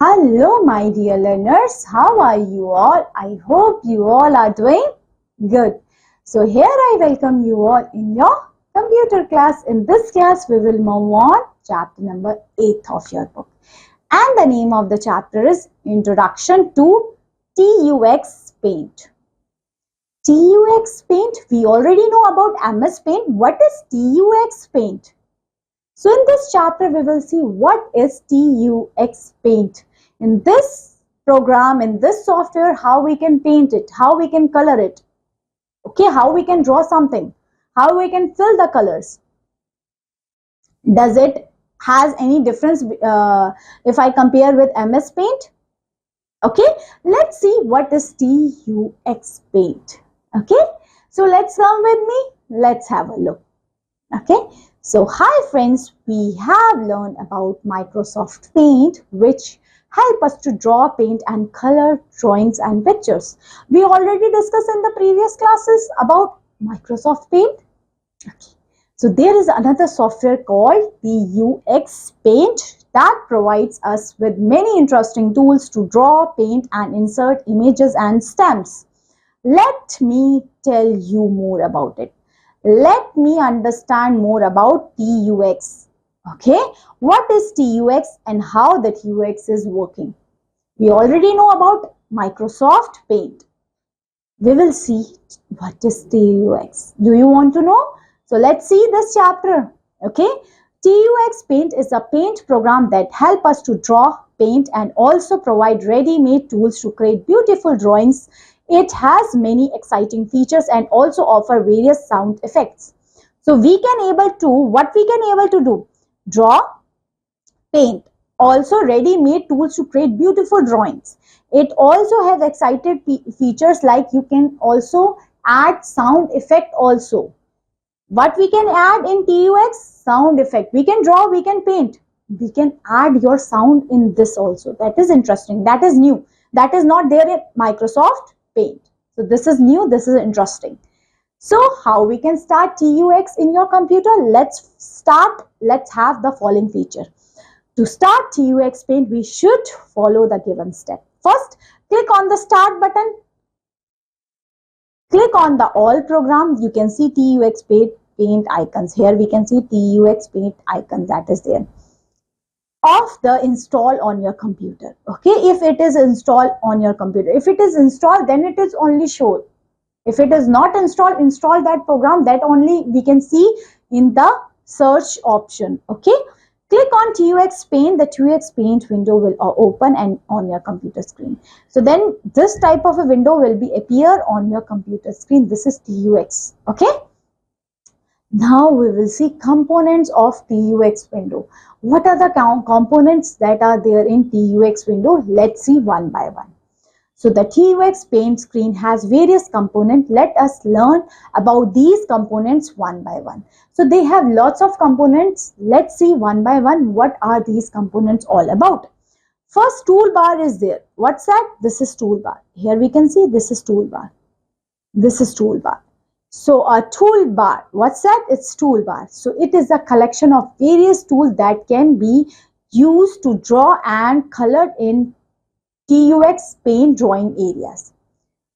Hello, my dear learners. How are you all? I hope you all are doing good. So here I welcome you all in your computer class. In this class, we will move on chapter number 8 of your book. And the name of the chapter is Introduction to TUX Paint. TUX Paint, we already know about MS Paint. What is TUX Paint? So in this chapter, we will see what is TUX Paint. In this program, in this software, how we can paint it, how we can color it, okay, how we can draw something, how we can fill the colors. Does it has any difference if I compare with MS Paint? Okay, let's see what is TUX Paint. Okay, so let's come with me. Let's have a look. Okay, so hi friends, we have learned about Microsoft Paint, which help us to draw, paint and color drawings and pictures. We already discussed in the previous classes about Microsoft Paint. Okay. So there is another software called TUX Paint that provides us with many interesting tools to draw, paint and insert images and stamps. Let me tell you more about it. Let me understand more about TUX. Okay, what is TUX and how the TUX is working? We already know about Microsoft Paint. We will see what is TUX. Do you want to know? So let's see this chapter. Okay, TUX Paint is a paint program that helps us to draw, paint and also provide ready-made tools to create beautiful drawings. It has many exciting features and also offer various sound effects. So we can able to do? Draw, paint, also ready-made tools to create beautiful drawings. It also has exciting features like you can also add sound effect also. What we can add in TUX? Sound effect. We can draw, we can paint. We can add your sound in this also. That is interesting. That is new. That is not there in Microsoft Paint. So this is new. This is interesting. So how we can start TUX in your computer? Let's start. Let's have the following feature. To start TUX Paint, we should follow the given step. First, click on the start button. Click on the all program. You can see TUX Paint icons. Here we can see TUX Paint icon that is there. Of the install on your computer. Okay, if it is installed on your computer. If it is installed, then it is only shown. If it is not installed, install that program. That only we can see in the search option. Okay, click on TUX Paint. The TUX Paint window will open and on your computer screen. So then this type of a window will be appear on your computer screen. This is TUX. Okay. Now we will see components of TUX window. What are the components that are there in TUX window? Let's see one by one. So the TUX Paint screen has various components. Let us learn about these components one by one. So they have lots of components. Let's see one by one what are these components all about. First, toolbar is there. What's that? This is toolbar. Here we can see this is toolbar. This is toolbar. So a toolbar, what's that? It's toolbar. So it is a collection of various tools that can be used to draw and color in TUX Paint drawing areas.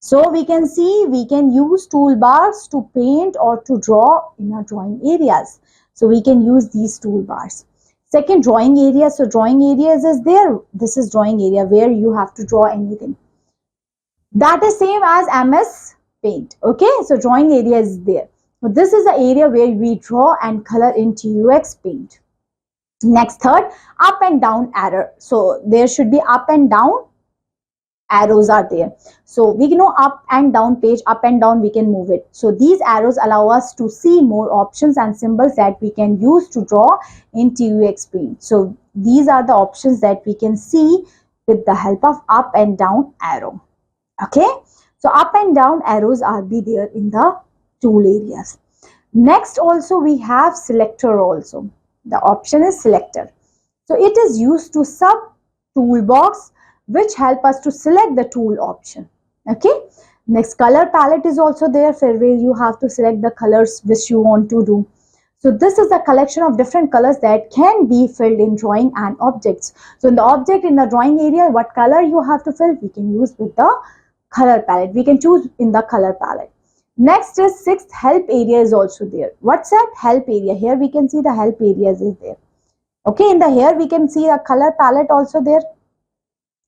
So we can see we can use toolbars to paint or to draw in our drawing areas. So we can use these toolbars. Second, drawing area. So drawing areas is there. This is drawing area where you have to draw anything. That is same as MS Paint. Okay, so drawing area is there. So this is the area where we draw and color in TUX Paint. Next, third, up and down arrow. So there should be up and down arrows are there. So we know up and down page, up and down we can move it. So these arrows allow us to see more options and symbols that we can use to draw in TUX Paint. So these are the options that we can see with the help of up and down arrow. Okay. So up and down arrows are be there in the tool areas. Next also we have selector also. The option is selector. So it is used to sub toolbox which help us to select the tool option. Okay. Next, color palette is also there where you have to select the colors which you want to do. So this is a collection of different colors that can be filled in drawing and objects. So in the object, in the drawing area, what color you have to fill, we can use with the color palette. We can choose in the color palette. Next is sixth, help area is also there. What's that? Help area. Here we can see the help areas is there. Okay, in the here we can see a color palette also there.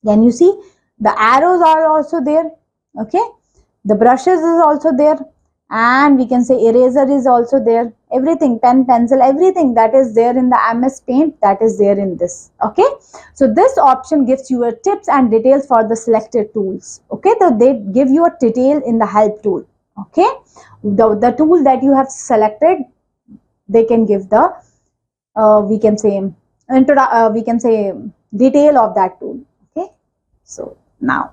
Can you see? The arrows are also there. Okay, the brushes is also there, and we can say eraser is also there. Everything, pen, pencil, everything that is there in the MS Paint, that is there in this. Okay, so this option gives you a tips and details for the selected tools. Okay, so they give you a detail in the help tool. Okay, the tool that you have selected, they can give the we can say detail of that tool. Okay, so now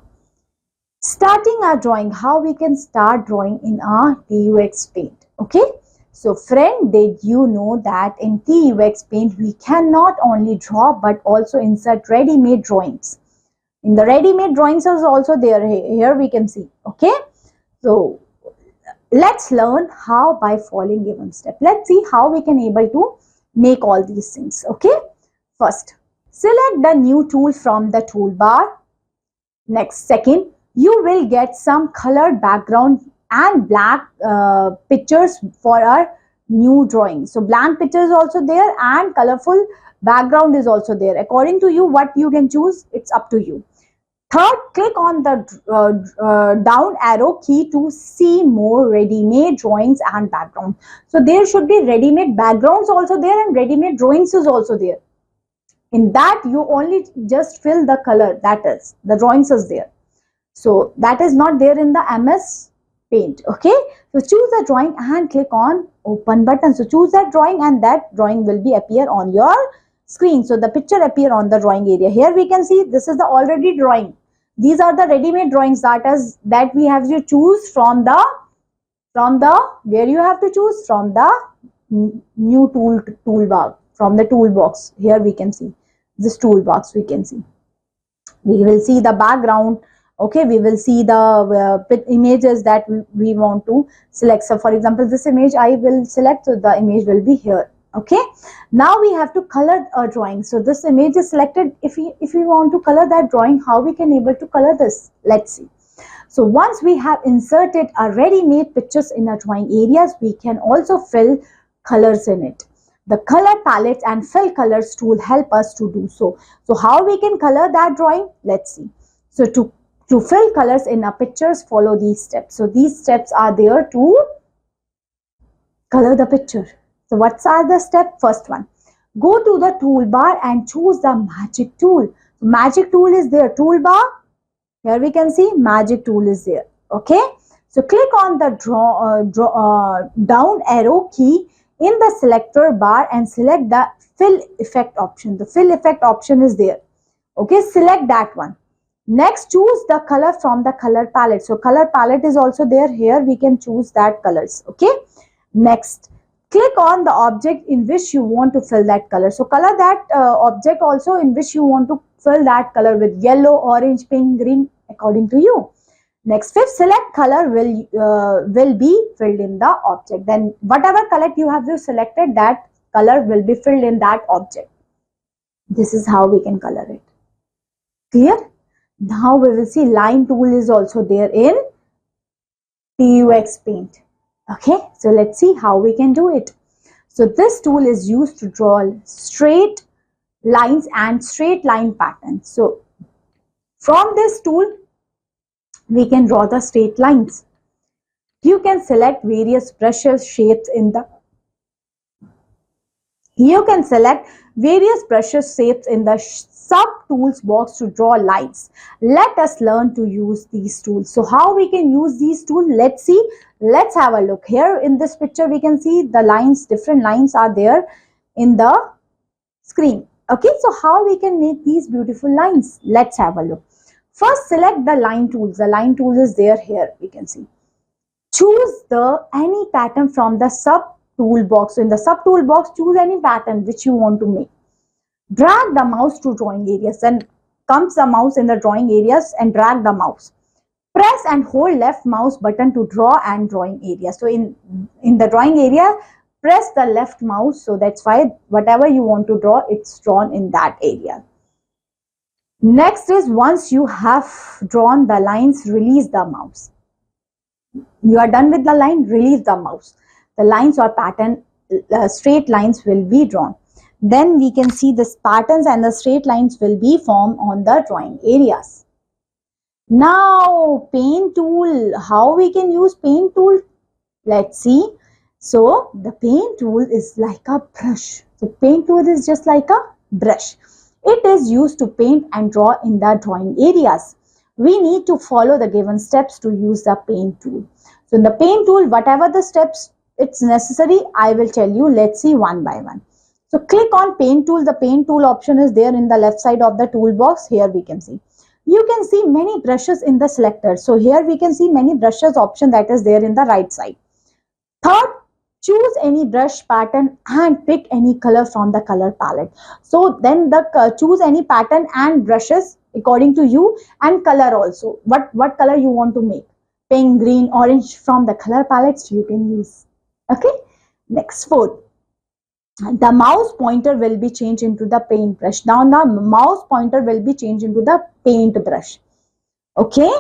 starting our drawing, how we can start drawing in our TUX Paint. Okay, so friend, did you know that in TUX Paint we can not only draw but also insert ready-made drawings. In the ready-made drawings is also there. Here we can see. Okay, so let's learn how by following given step. Let's see how we can able to make all these things. Okay, first select the new tool from the toolbar. Next, second, you will get some colored background and black pictures for our new drawing. So blank pictures also there and colorful background is also there. According to you, what you can choose, it's up to you. Third, click on the down arrow key to see more ready-made drawings and background. So there should be ready-made backgrounds also there and ready-made drawings is also there. In that, you only just fill the color, that is, the drawings is there. So that is not there in the MS Paint. Okay, so choose the drawing and click on open button. So choose that drawing and that drawing will be appear on your screen. So the picture appear on the drawing area. Here we can see this is the already drawing. These are the ready-made drawings that we have to choose from the where you have to choose from the new toolbar, from the toolbox. Here we can see this toolbox. We can see, we will see the background. Okay, we will see the images that we want to select. So for example, this image I will select, so the image will be here. Okay, now we have to color a drawing. So this image is selected. If we want to color that drawing, how we can able to color this? Let's see. So once we have inserted our ready-made pictures in our drawing areas, we can also fill colors in it. The color palette and fill colors tool help us to do so. So how we can color that drawing? Let's see. So to fill colors in our pictures, follow these steps. So these steps are there to color the picture. So what are the steps? First one, go to the toolbar and choose the magic tool. So magic tool is there, toolbar. Here we can see magic tool is there. Okay, so click on the down arrow key in the selector bar and select the fill effect option. The fill effect option is there. Okay, select that one. Next, choose the color from the color palette. So color palette is also there. Here we can choose that colors. Okay, next, click on the object in which you want to fill that color. So color that object also in which you want to fill that color with yellow, orange, pink, green, according to you. Next, fifth, select color will be filled in the object. Then whatever color you have selected, that color will be filled in that object. This is how we can color it. Clear? Now we will see line tool is also there in TUX Paint. Okay, so let's see how we can do it. So this tool is used to draw straight lines and straight line patterns. So from this tool, we can draw the straight lines. You can select various brushes shapes in the sub tools box to draw lines. Let us learn to use these tools. So how we can use these tools? Let's see. Let's have a look. Here in this picture we can see the lines, different lines are there in the screen. Okay, so how we can make these beautiful lines? Let's have a look. First, select the line tools. The line tool is there. Here we can see. Choose any pattern from the sub tool box. So in the sub tool box, choose any pattern which you want to make. Drag the mouse to drawing areas. Then comes the mouse in the drawing areas and drag the mouse. Press and hold left mouse button to draw and drawing area. So in the drawing area, press the left mouse. So that's why whatever you want to draw, it's drawn in that area. Next is, once you have drawn the lines, release the mouse. You are done with the line, release the mouse. The lines or pattern, straight lines will be drawn. Then we can see the patterns and the straight lines will be formed on the drawing areas. Now paint tool, how we can use paint tool? Let's see. So the paint tool is like a brush. So paint tool is just like a brush. It is used to paint and draw in the drawing areas. We need to follow the given steps to use the paint tool. So in the paint tool, whatever the steps it's necessary, I will tell you. Let's see one by one. So click on paint tool. The paint tool option is there in the left side of the toolbox. Here we can see. You can see many brushes in the selector. So here we can see many brushes option that is there in the right side. Third, choose any brush pattern and pick any color from the color palette. So then choose any pattern and brushes according to you, and color also. What color you want to make? Pink, green, orange, from the color palettes you can use. Okay. Next, fourth. The mouse pointer will be changed into the paint brush. Now the mouse pointer will be changed into the paint brush. Okay.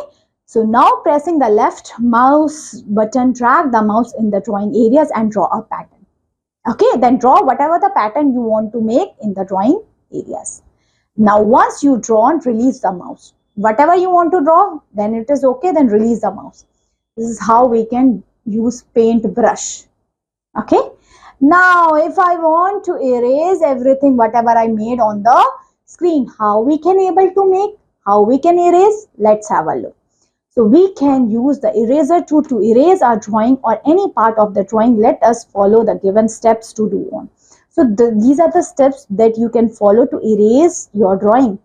So now pressing the left mouse button, drag the mouse in the drawing areas and draw a pattern. Okay, then draw whatever the pattern you want to make in the drawing areas. Now once you drawn, release the mouse. Whatever you want to draw, then it is okay, then release the mouse. This is how we can use paint brush. Okay. Now if I want to erase everything whatever I made on the screen, how we can able to make, how we can erase? Let's have a look. So we can use the eraser tool to erase our drawing or any part of the drawing. Let us follow the given steps to do on. So these are the steps that you can follow to erase your drawing.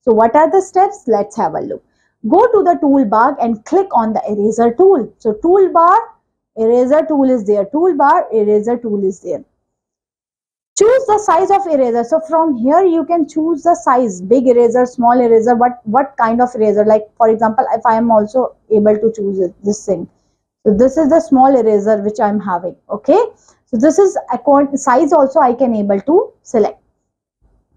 So what are the steps? Let's have a look. Go to the toolbar and click on the eraser tool. So toolbar, eraser tool is there. Toolbar, eraser tool is there. Choose the size of eraser. So from here you can choose the size, big eraser, small eraser, what kind of eraser. Like for example, if I am also able to choose it, this thing. So this is the small eraser which I am having. Okay. So this is size also I can able to select.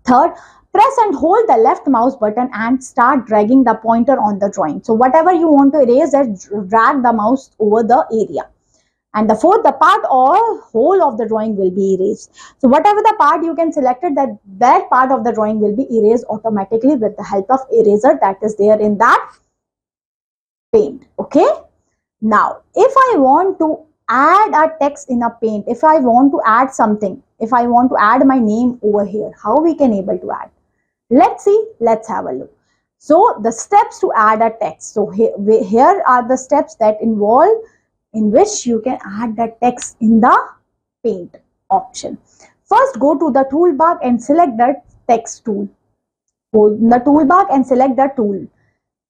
Third, press and hold the left mouse button and start dragging the pointer on the drawing. So whatever you want to erase, drag the mouse over the area. And the fourth, the part or whole of the drawing will be erased. So whatever the part you can select it, that part of the drawing will be erased automatically with the help of eraser that is there in that paint. Okay. Now, if I want to add a text in a paint, if I want to add something, if I want to add my name over here, how we can able to add? Let's see. Let's have a look. So the steps to add a text. So here are the steps that involve in which you can add the text in the paint option. First, go to the toolbar and select the text tool. Go in the toolbar and select the tool.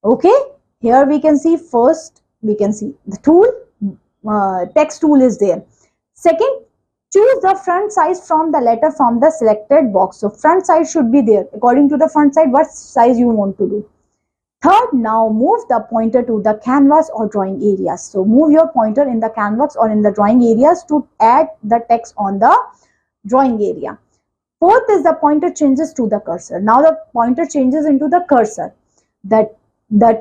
Okay, here we can see first, we can see the tool, text tool is there. Second, choose the front size from the letter from the selected box. So front size should be there. According to the front side, what size you want to do. Third, now move the pointer to the canvas or drawing areas. So move your pointer in the canvas or in the drawing areas to add the text on the drawing area. Fourth is the pointer changes to the cursor. Now the pointer changes into the cursor. The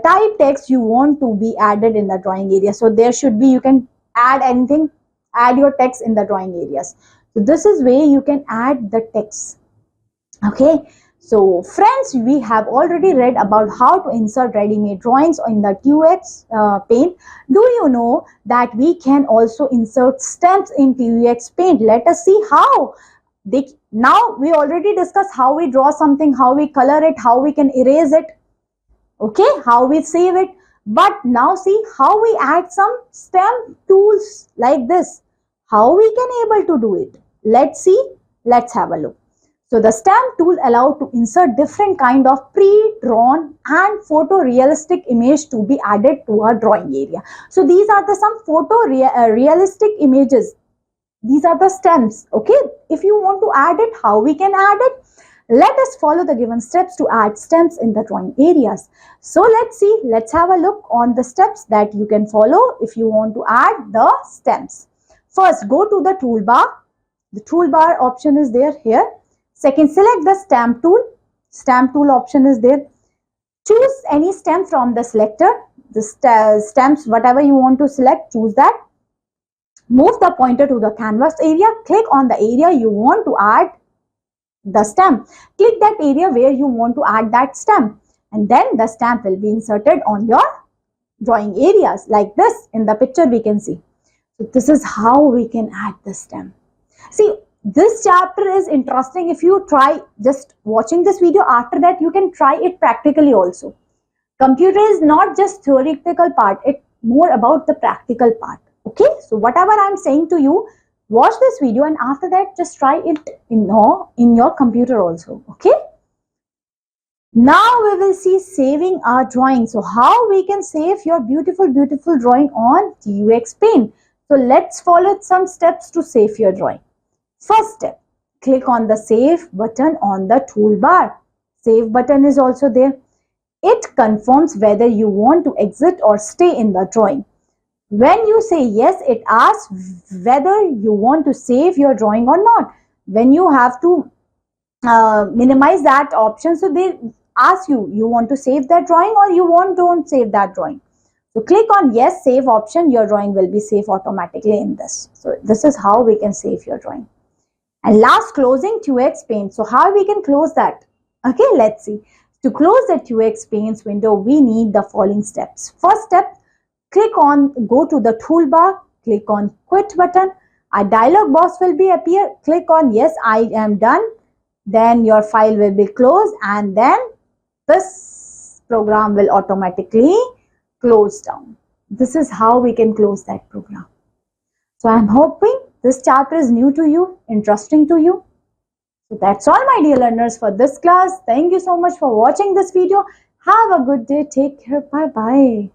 type text you want to be added in the drawing area. So there should be, you can add anything, add your text in the drawing areas. So this is where you can add the text. Okay. So friends, we have already read about how to insert ready-made drawings in the TUX paint. Do you know that we can also insert stamps in TUX paint? Let us see how. Now we already discussed how we draw something, how we color it, how we can erase it, okay, how we save it. But now see how we add some stamp tools like this. How we can able to do it? Let's see. Let's have a look. So the stamp tool allows to insert different kind of pre-drawn and photorealistic image to be added to our drawing area. So these are the some realistic images. These are the stamps. Okay. If you want to add it, how we can add it? Let us follow the given steps to add stamps in the drawing areas. So let's see. Let's have a look on the steps that you can follow if you want to add the stamps. First, go to the toolbar. The toolbar option is there here. Second, select the stamp tool. Stamp tool option is there. Choose any stamp from the selector. The stamps, whatever you want to select, choose that. Move the pointer to the canvas area. Click on the area you want to add the stamp. Click that area where you want to add that stamp, and then the stamp will be inserted on your drawing areas like this. In the picture we can see. So this is how we can add the stamp. See, this chapter is interesting. If you try just watching this video, after that you can try it practically also. Computer is not just theoretical part, it's more about the practical part. Okay, so whatever I'm saying to you, watch this video and after that just try it in your computer also. Okay, now we will see saving our drawing. So how we can save your beautiful drawing on TUX Paint. So let's follow some steps to save your drawing. First step, click on the save button on the toolbar. Save button is also there. It confirms whether you want to exit or stay in the drawing. When you say yes, it asks whether you want to save your drawing or not. When you have to minimize that option, so they ask you want to save that drawing or you don't save that drawing. So click on yes, save option. Your drawing will be saved automatically in this. So this is how we can save your drawing. And last, closing TUX Paint. So how we can close that? Okay, let's see. To close the TUX Paints window, we need the following steps. First step, go to the toolbar, click on quit button. A dialog box will be appear. Click on yes, I am done. Then your file will be closed and then this program will automatically close down. This is how we can close that program. So I'm hoping this chapter is new to you, interesting to you. So that's all, my dear learners, for this class. Thank you so much for watching this video. Have a good day. Take care. Bye-bye.